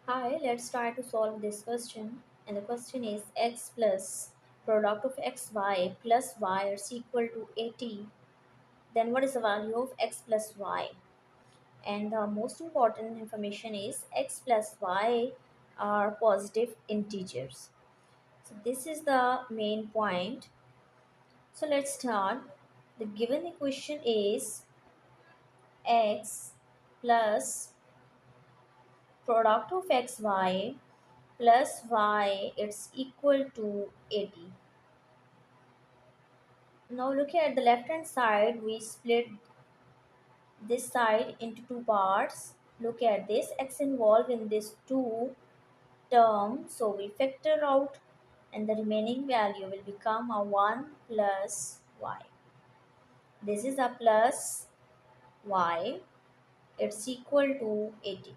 Hi, let's try to solve this question. And the question is x plus product of xy plus y is equal to 80. Then what is the value of x plus y? And the most important information is x plus y are positive integers. So this is the main point. So let's start. The given equation is x plus product of xy plus y it's equal to 80. Now look at the left hand side, we split this side into two parts. Look at this, x involved in this two term, so we factor out and the remaining value will become a 1 plus y. This is a plus y, it's equal to 80.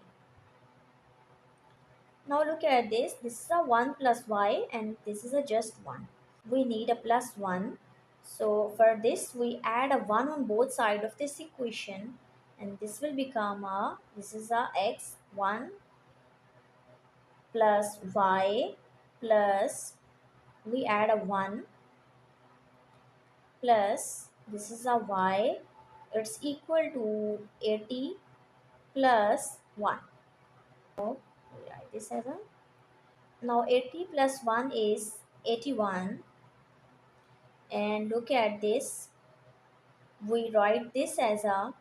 Now look at this is a 1 plus y and this is a just 1. We need a plus 1. So for this we add a 1 on both sides of this equation and this will become this is a x 1 plus y plus we add a 1 plus this is a y, it's equal to 80 plus 1. So we write this as a, now 80 plus 1 is 81 and look at this, we write this as a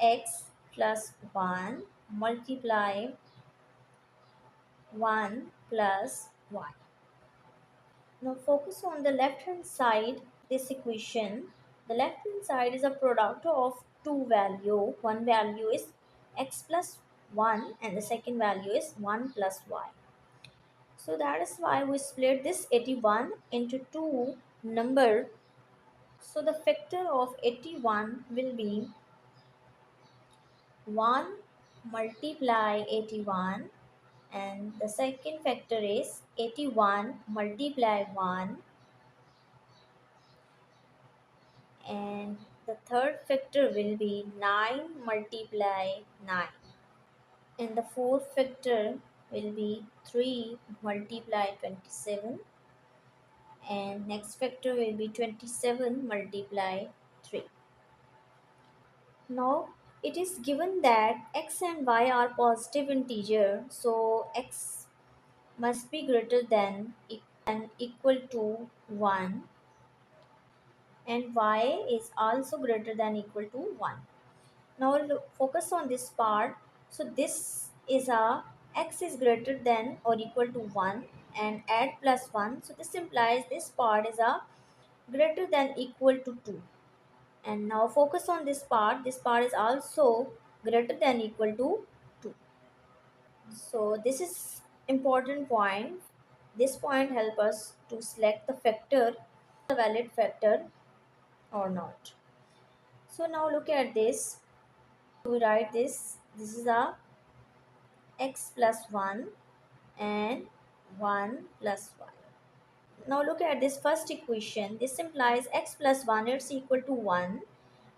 x plus 1 multiply 1 plus y. Now focus on the left hand side this equation. The left hand side is a product of two value. One value is x plus 1 and the second value is 1 plus y. So that is why we split this 81 into two number. So the factor of 81 will be 1 multiply 81 and the second factor is 81 multiply 1 and the third factor will be 9 multiply 9 and the fourth factor will be 3 multiply 27 and next factor will be 27 multiply 3. Now it is given that x and y are positive integer, so x must be greater than equal to 1 and y is also greater than equal to 1. Now focus on this part. So this is a x is greater than or equal to 1 and add plus 1. So this implies this part is a greater than equal to 2. And now focus on this part. This part is also greater than equal to 2. So this is important point. This point help us to select the factor, the valid factor or not. So now look at this. We write this. This is a x plus 1 and 1 plus y. Now look at this first equation. This implies x plus 1 is equal to 1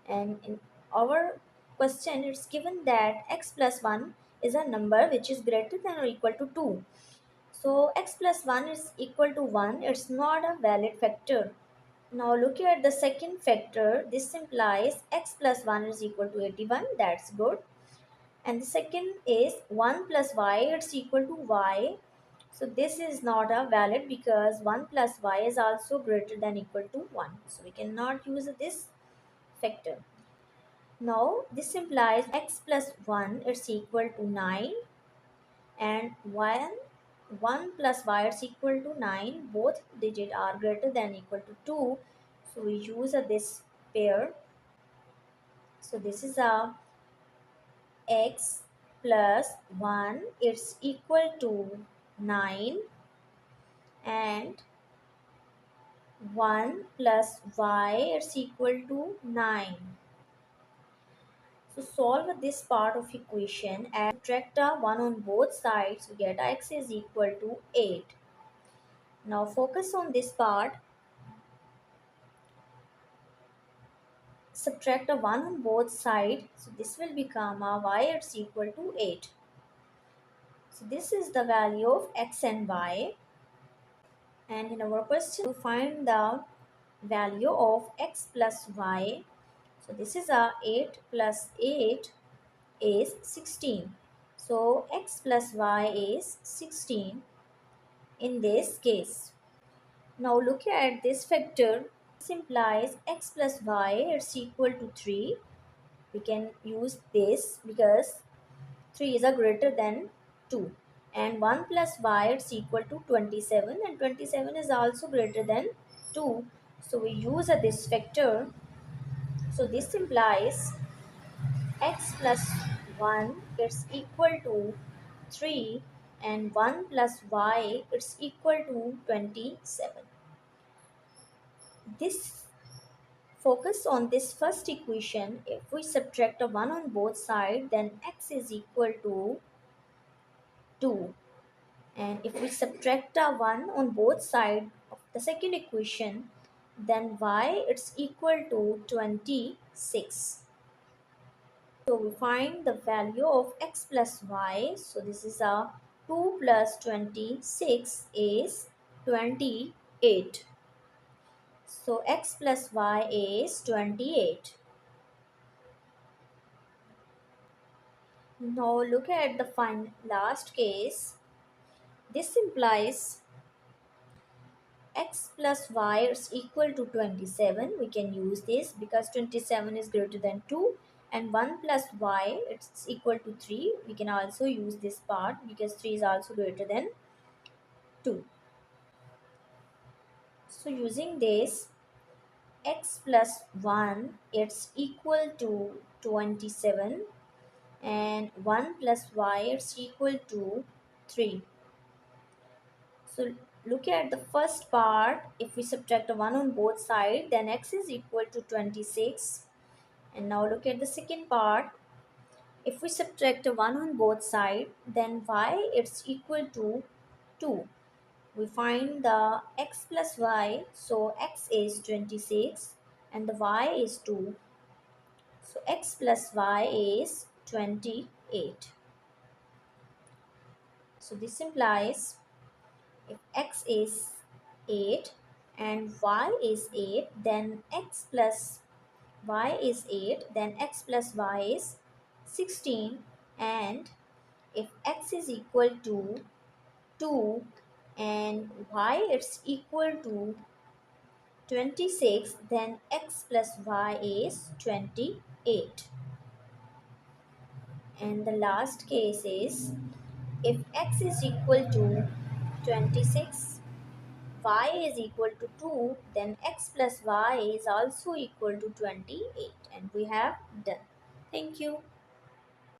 and in our question it's given that x plus 1 is a number which is greater than or equal to 2. So x plus 1 is equal to 1. It's not a valid factor. Now look at the second factor. This implies x plus 1 is equal to 81. That's good. And the second is 1 plus y it's equal to y. So this is not a valid because 1 plus y is also greater than equal to 1. So we cannot use this factor. Now this implies x plus 1 is equal to 9 and 1 plus y is equal to 9. Both digits are greater than equal to 2. So we use this pair. So this is a x plus 1 is equal to 9 and 1 plus y is equal to 9. So solve this part of equation and subtract a 1 on both sides. We get x is equal to 8. Now focus on this part. Subtract a 1 on both sides. So this will become a y is equal to 8. So this is the value of x and y, and in our question to find the value of x plus y. So this is a 8 plus 8 is 16. So x plus y is 16 in this case. Now look at this factor. This implies x plus y is equal to 3. We can use this because 3 is a greater than 2. And 1 plus y is equal to 27, and 27 is also greater than 2. So we use this factor. So this implies x plus 1 is equal to 3, and 1 plus y is equal to 27. This focus on this first equation. If we subtract a 1 on both sides, then x is equal to 2. And if we subtract a 1 on both sides of the second equation, then y is equal to 26. So we find the value of x plus y. So this is a 2 plus 26 is 28. So x plus y is 28. Now look at the last case. This implies x plus y is equal to 27. We can use this because 27 is greater than 2, and 1 plus y it's equal to 3. We can also use this part because 3 is also greater than 2. So using this, x plus 1 it's equal to 27, and 1 plus y it's equal to 3. So look at the first part. If we subtract a 1 on both sides, then x is equal to 26. And now look at the second part. If we subtract a 1 on both sides, then y is equal to 2. We find the x plus y. So x is 26 and the y is 2. So x plus y is 28. So this implies if x is 8 and y is 8, then x plus y is 8, then x plus y is 16. And if x is equal to 2 and y is equal to 26, then x plus y is 28. And the last case is if x is equal to 26, y is equal to 2, then x plus y is also equal to 28, and we have done. Thank you.